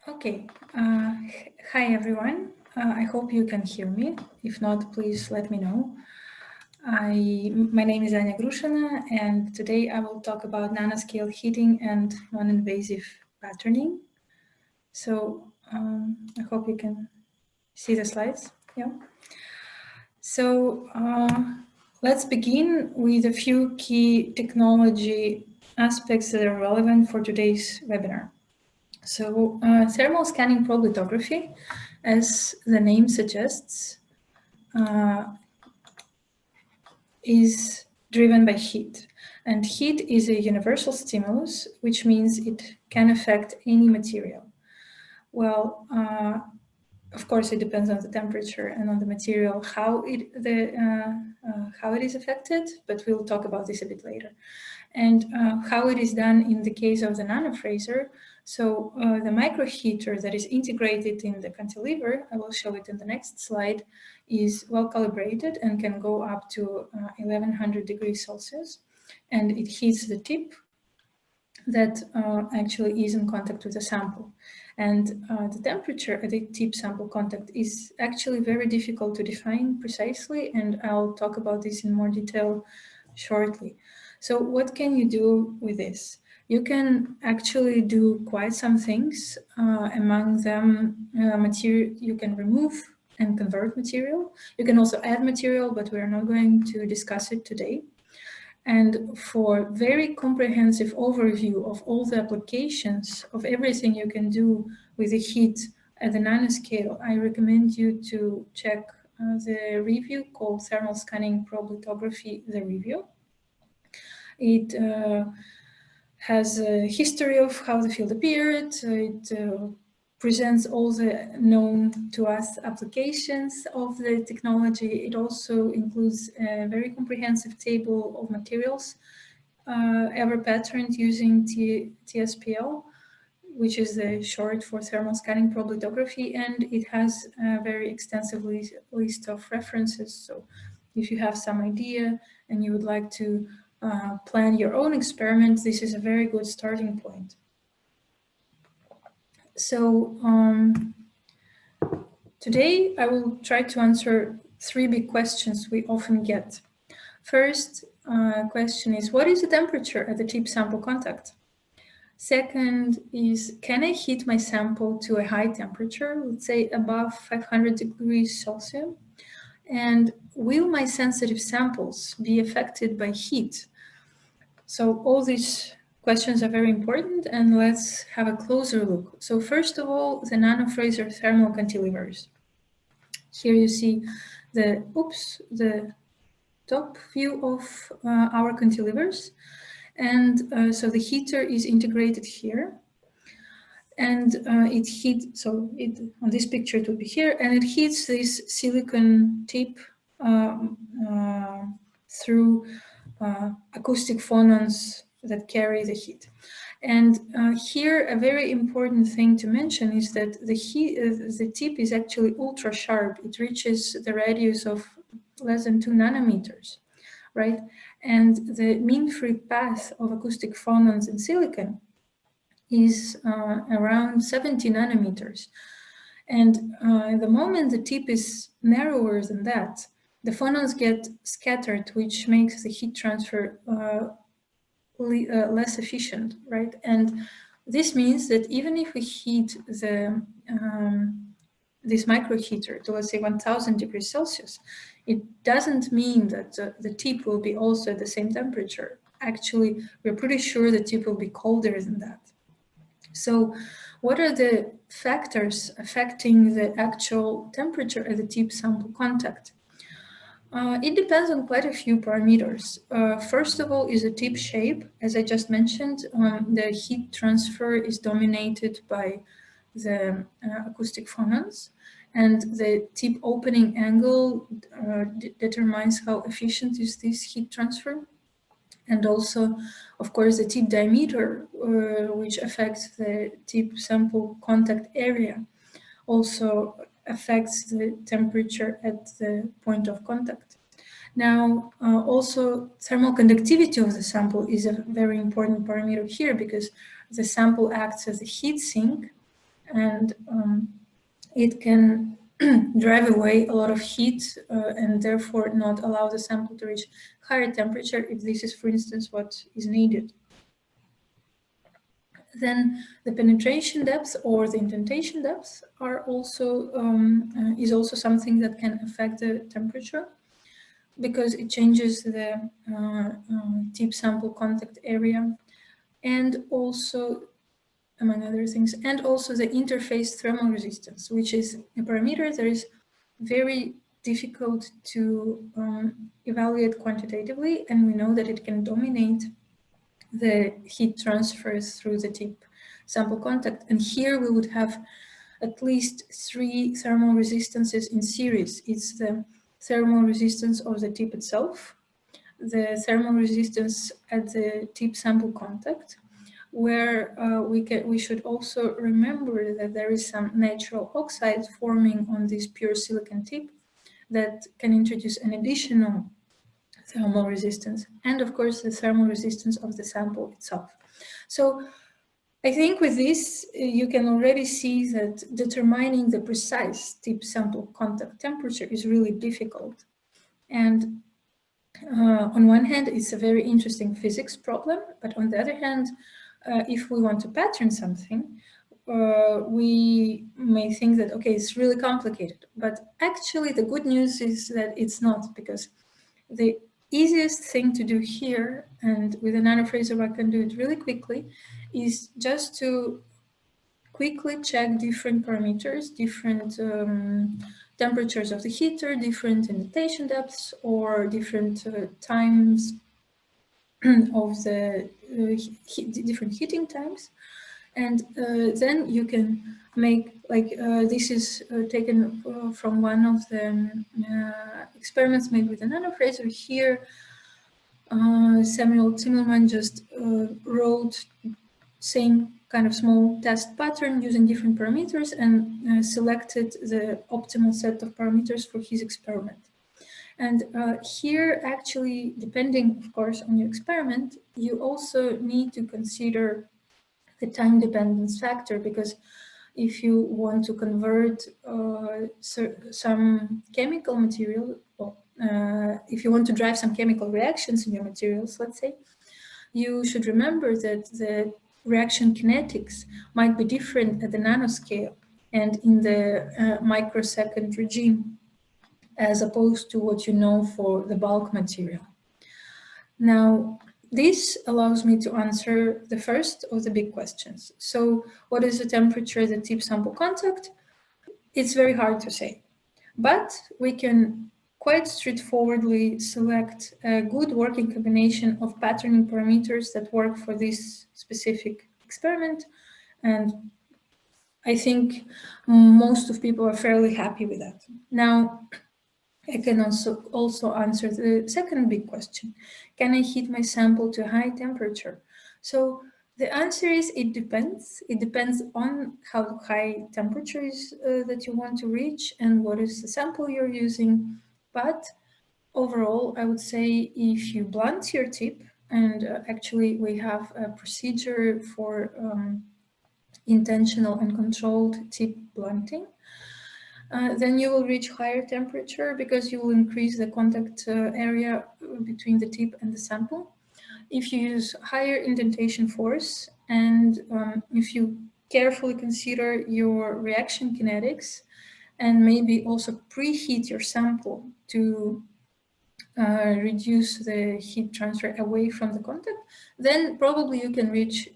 Okay, hi everyone. I hope you can hear me. If not, please let me know. My name is Anya Grushina, and today I will talk about nanoscale heating and non-invasive patterning. So I hope you can see the slides. Yeah. So let's begin with a few key technology aspects that are relevant for today's webinar. So thermal scanning probe lithography, as the name suggests, is driven by heat. And heat is a universal stimulus, which means it can affect any material. Well, of course, it depends on the temperature and on the material, how it is affected, but we'll talk about this a bit later. And how it is done in the case of the NanoFrazor. So the microheater that is integrated in the cantilever, I will show it in the next slide, is well calibrated and can go up to 1100 degrees Celsius. And it heats the tip that actually is in contact with the sample. And the temperature at the tip sample contact is actually very difficult to define precisely, and I'll talk about this in more detail shortly. So what can you do with this? You can actually do quite some things. Among them, material you can remove and convert material. You can also add material, but we're not going to discuss it today. And for very comprehensive overview of all the applications of everything you can do with the heat at the nanoscale, I recommend you to check the review called Thermal Scanning Probe Lithography, the review. It has a history of how the field appeared. It presents all the known to us applications of the technology. It also includes a very comprehensive table of materials ever patterned using TSPL, which is the short for thermal scanning probe lithography, and it has a very extensive list of references. So if you have some idea and you would like to plan your own experiment, this is a very good starting point. So today I will try to answer three big questions we often get. First question is, what is the temperature at the tip sample contact? Second is, can I heat my sample to a high temperature, let's say above 500 degrees Celsius? And will my sensitive samples be affected by heat? So all these questions are very important, and let's have a closer look. So first of all, the NanoFrazor thermal cantilevers. Here you see the top view of our cantilevers. And so the heater is integrated here. And it heats, so on this picture it would be here, and it heats this silicon tip through acoustic phonons that carry the heat. And here a very important thing to mention is that the tip is actually ultra sharp. It reaches the radius of less than 2 nanometers, right? And the mean free path of acoustic phonons in silicon is around 70 nanometers. And the moment the tip is narrower than that, the phonons get scattered, which makes the heat transfer less efficient, right? And this means that even if we heat this microheater to, let's say, 1000 degrees Celsius, it doesn't mean that the tip will be also at the same temperature. Actually, we're pretty sure the tip will be colder than that. So what are the factors affecting the actual temperature at the tip sample contact? It depends on quite a few parameters. First of all is the tip shape. As I just mentioned, the heat transfer is dominated by the acoustic phonons, and the tip opening angle determines how efficient is this heat transfer. And also, of course, the tip diameter, which affects the tip sample contact area, also affects the temperature at the point of contact. Now, also thermal conductivity of the sample is a very important parameter here, because the sample acts as a heat sink, and it can drive away a lot of heat and therefore not allow the sample to reach higher temperature if this is, for instance, what is needed. Then the penetration depth or the indentation depth are also is also something that can affect the temperature, because it changes the tip sample contact area, and also, among other things, and also the interface thermal resistance, which is a parameter that is very difficult to evaluate quantitatively, and we know that it can dominate the heat transfer through the tip sample contact. And here we would have at least 3 thermal resistances in series. It's the thermal resistance of the tip itself, the thermal resistance at the tip sample contact, where we should also remember that there is some natural oxide forming on this pure silicon tip that can introduce an additional thermal resistance, and of course the thermal resistance of the sample itself. So I think with this, you can already see that determining the precise tip sample contact temperature is really difficult. And on one hand, it's a very interesting physics problem, but on the other hand, if we want to pattern something, we may think that, okay, it's really complicated. But actually, the good news is that it's not, because the easiest thing to do here, and with a NanoFrazor I can do it really quickly, is just to quickly check different parameters, different temperatures of the heater, different indentation depths, or different times of the different heating times. And then you can make, like this is taken from one of the experiments made with the NanoFrazor. Here, Samuel Zimmerman just wrote same kind of small test pattern using different parameters and selected the optimal set of parameters for his experiment. And here, actually, depending, of course, on your experiment, you also need to consider the time dependence factor, because if you want to convert some chemical material, well, if you want to drive some chemical reactions in your materials, let's say, you should remember that the reaction kinetics might be different at the nanoscale and in the microsecond regime, as opposed to what you know for the bulk material. Now, this allows me to answer the first of the big questions. So what is the temperature at the tip sample contact? It's very hard to say, but we can quite straightforwardly select a good working combination of patterning parameters that work for this specific experiment. And I think most of people are fairly happy with that. Now, I can also answer the second big question. Can I heat my sample to high temperature? So the answer is it depends. It depends on how high temperatures that you want to reach and what is the sample you're using. But overall, I would say if you blunt your tip, and actually we have a procedure for intentional and controlled tip blunting, then you will reach higher temperature because you will increase the contact area between the tip and the sample. If you use higher indentation force and if you carefully consider your reaction kinetics and maybe also preheat your sample to reduce the heat transfer away from the contact, then probably you can reach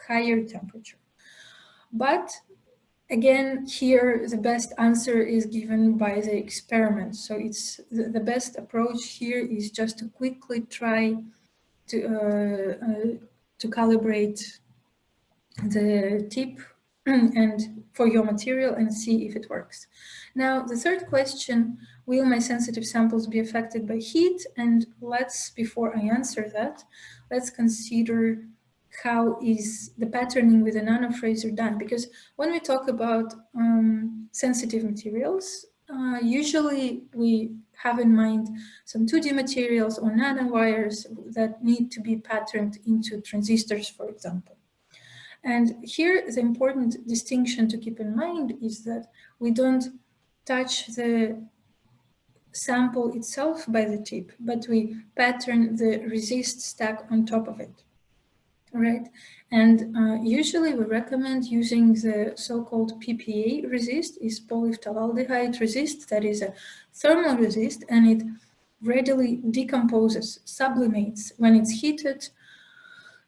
higher temperature. But again, here the best answer is given by the experiment. So it's the best approach here is just to quickly try to calibrate the tip and for your material and see if it works. Now, the third question, will my sensitive samples be affected by heat? And before I answer that, let's consider how is the patterning with the NanoFrazor done? Because when we talk about sensitive materials, usually we have in mind some 2D materials or nanowires that need to be patterned into transistors, for example. And here, the important distinction to keep in mind is that we don't touch the sample itself by the tip, but we pattern the resist stack on top of it. Right, and usually we recommend using the so-called PPA resist, is polyphtaldehyde resist, that is a thermal resist, and it readily decomposes, sublimates when it's heated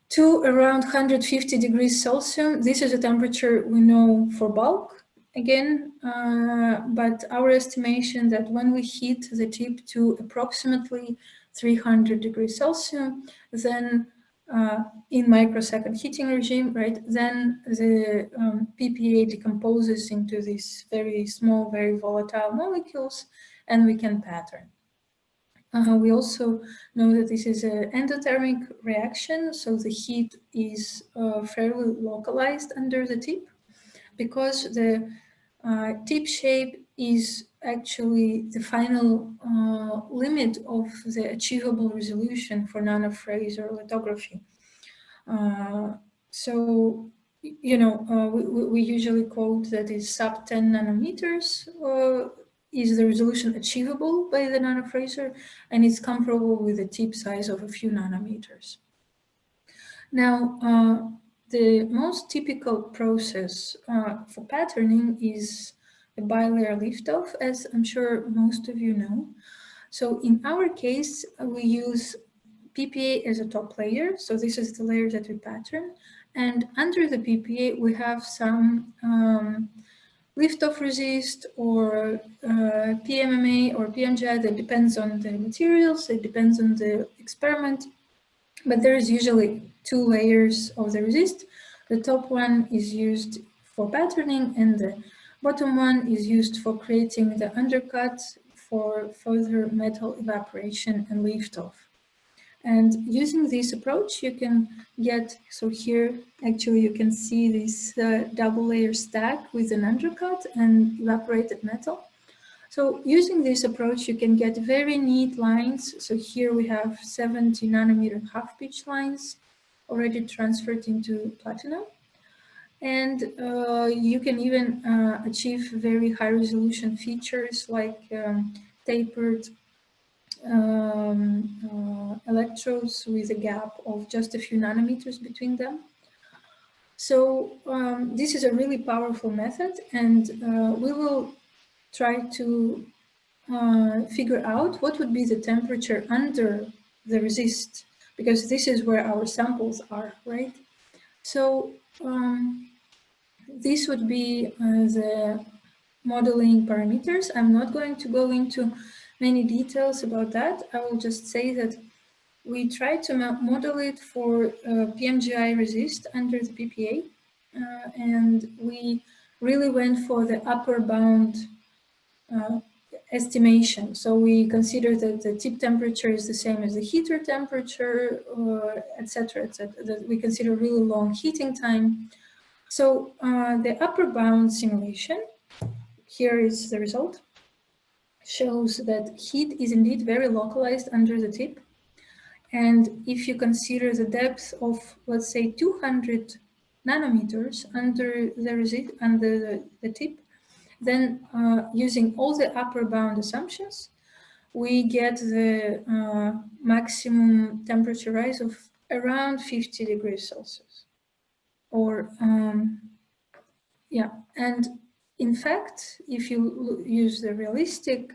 to around 150 degrees Celsius. This is a temperature we know for bulk, again, but our estimation that when we heat the tip to approximately 300 degrees Celsius, then in microsecond heating regime, right, then the PPA decomposes into these very small, very volatile molecules, and we can pattern. We also know that this is an endothermic reaction, so the heat is fairly localized under the tip, because the tip shape is actually the final limit of the achievable resolution for NanoFrazor lithography. So, you know, we usually quote that is sub 10 nanometers is the resolution achievable by the NanoFrazor, and it's comparable with a tip size of a few nanometers. Now, the most typical process for patterning is the bilayer lift-off, as I'm sure most of you know. So in our case, we use PPA as a top layer. So this is the layer that we pattern. And under the PPA, we have some lift-off resist or PMMA or PMGI. That depends on the materials, it depends on the experiment. But there is usually two layers of the resist. The top one is used for patterning, and the bottom one is used for creating the undercut for further metal evaporation and lift-off. And using this approach, you can get, so here, actually, you can see this double layer stack with an undercut and evaporated metal. So using this approach, you can get very neat lines. So here we have 70 nanometer half pitch lines already transferred into platinum. And you can even achieve very high resolution features like tapered electrodes with a gap of just a few nanometers between them. So this is a really powerful method, and we will try to figure out what would be the temperature under the resist, because this is where our samples are, right? So this would be the modeling parameters. I'm not going to go into many details about that. I will just say that we tried to model it for PMGI resist under the PPA, and we really went for the upper bound estimation. So we consider that the tip temperature is the same as the heater temperature, etc., etc. That we consider really long heating time. So the upper bound simulation, here is the result, shows that heat is indeed very localized under the tip. And if you consider the depth of, let's say, 200 nanometers under the resist, under the tip, then using all the upper bound assumptions, we get the maximum temperature rise of around 50 degrees Celsius. Or, yeah, and in fact, if you use the realistic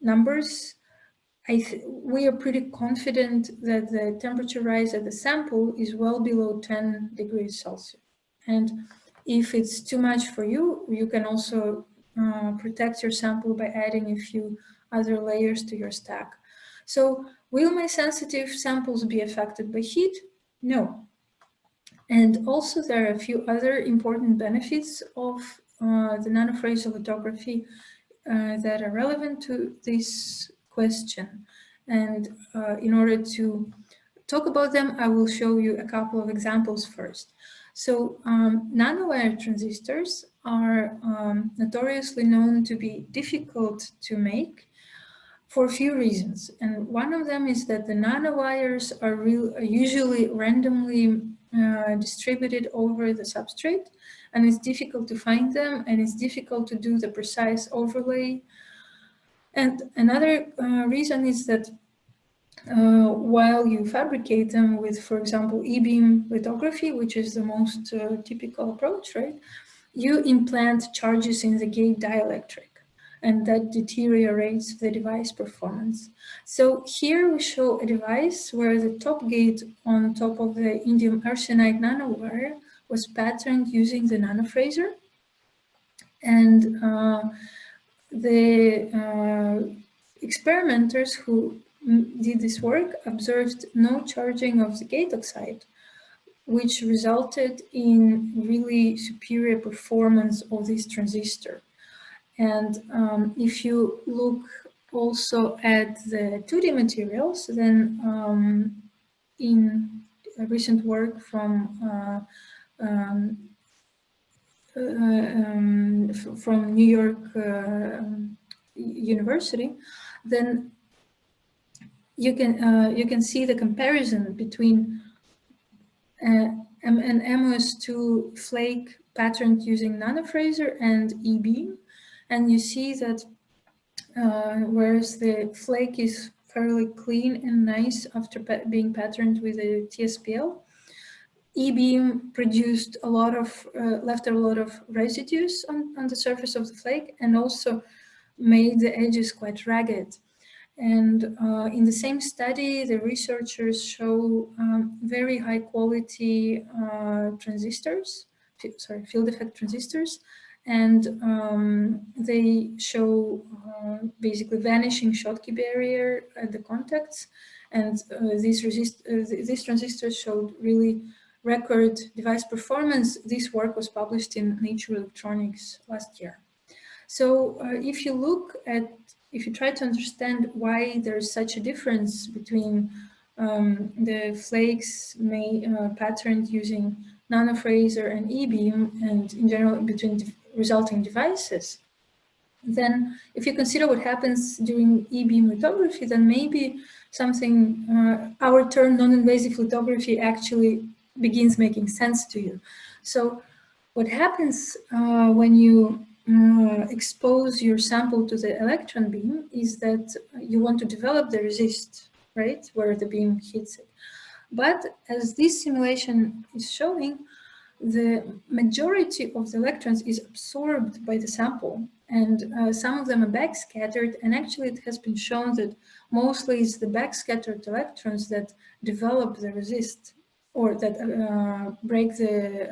numbers, we are pretty confident that the temperature rise at the sample is well below 10 degrees Celsius. And if it's too much for you, you can also protect your sample by adding a few other layers to your stack. So will my sensitive samples be affected by heat? No. And also there are a few other important benefits of the NanoFrazor lithography that are relevant to this question. And in order to talk about them, I will show you a couple of examples first. So nanowire transistors are notoriously known to be difficult to make for a few reasons. And one of them is that the nanowires are usually randomly distributed over the substrate, and it's difficult to find them, and it's difficult to do the precise overlay. And another reason is that while you fabricate them with, for example, E-beam lithography, which is the most typical approach, right? You implant charges in the gate dielectric, and that deteriorates the device performance. So here we show a device where the top gate on top of the indium arsenide nanowire was patterned using the NanoFrazor. And the experimenters who did this work observed no charging of the gate oxide, which resulted in really superior performance of this transistor. And if you look also at the 2D materials, then in a recent work from New York University, then you can see the comparison between an MOS2 flake patterned using NanoFrazor and E-beam, and you see that whereas the flake is fairly clean and nice after being patterned with a TSPL, E-beam produced a lot of, left a lot of residues on the surface of the flake, and also made the edges quite ragged. And in the same study, the researchers show very high quality transistors, field effect transistors, and they show basically vanishing Schottky barrier at the contacts. And these transistors showed really record device performance. This work was published in Nature Electronics last year. So if you try to understand why there's such a difference between the flakes patterned using NanoFrazor and E-beam, and in general between resulting devices, then if you consider what happens during E-beam lithography, then maybe something, our term non-invasive lithography actually begins making sense to you. So what happens when you expose your sample to the electron beam is that you want to develop the resist, right, where the beam hits it. But as this simulation is showing, the majority of the electrons is absorbed by the sample, and some of them are backscattered, and actually it has been shown that mostly it's the backscattered electrons that develop the resist, or that break the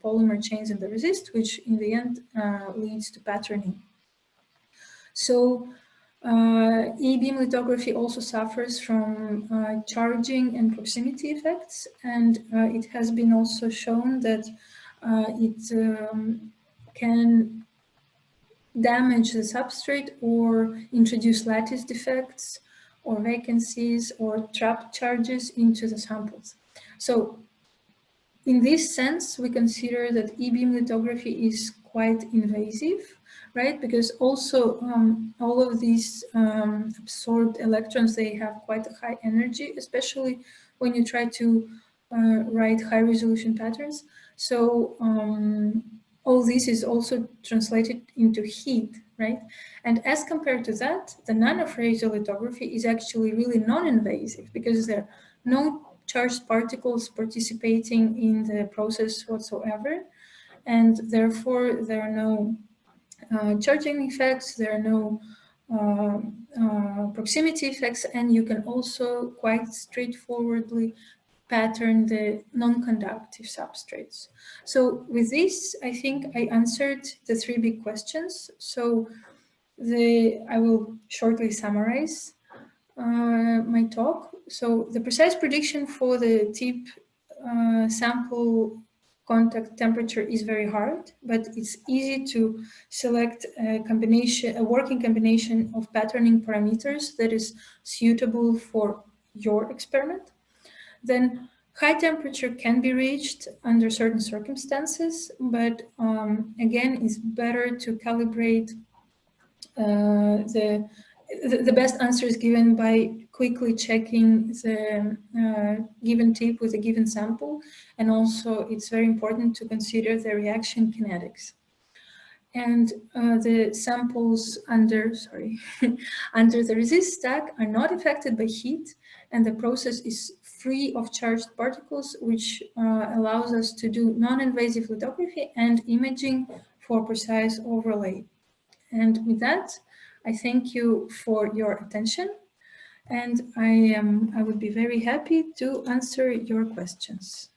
polymer chains in the resist, which in the end leads to patterning. So E-beam lithography also suffers from charging and proximity effects, and it has been also shown that it can damage the substrate or introduce lattice defects or vacancies or trap charges into the samples. So in this sense, we consider that E-beam lithography is quite invasive, right? Because also all of these absorbed electrons, they have quite a high energy, especially when you try to write high resolution patterns. So all this is also translated into heat, right? And as compared to that, the NanoFrazor lithography is actually really non-invasive because there are no charged particles participating in the process whatsoever, and therefore there are no charging effects, there are no proximity effects, and you can also quite straightforwardly pattern the non-conductive substrates. So with this, I think I answered the three big questions. So I will shortly summarize my talk. So the precise prediction for the tip sample contact temperature is very hard, but it's easy to select a working combination of patterning parameters that is suitable for your experiment. Then high temperature can be reached under certain circumstances, but again, it's better to calibrate the best answer is given by quickly checking the given tip with a given sample. And also it's very important to consider the reaction kinetics. And the samples under, under the resist stack are not affected by heat, and the process is free of charged particles, which allows us to do non-invasive lithography and imaging for precise overlay. And with that, I thank you for your attention, and I would be very happy to answer your questions.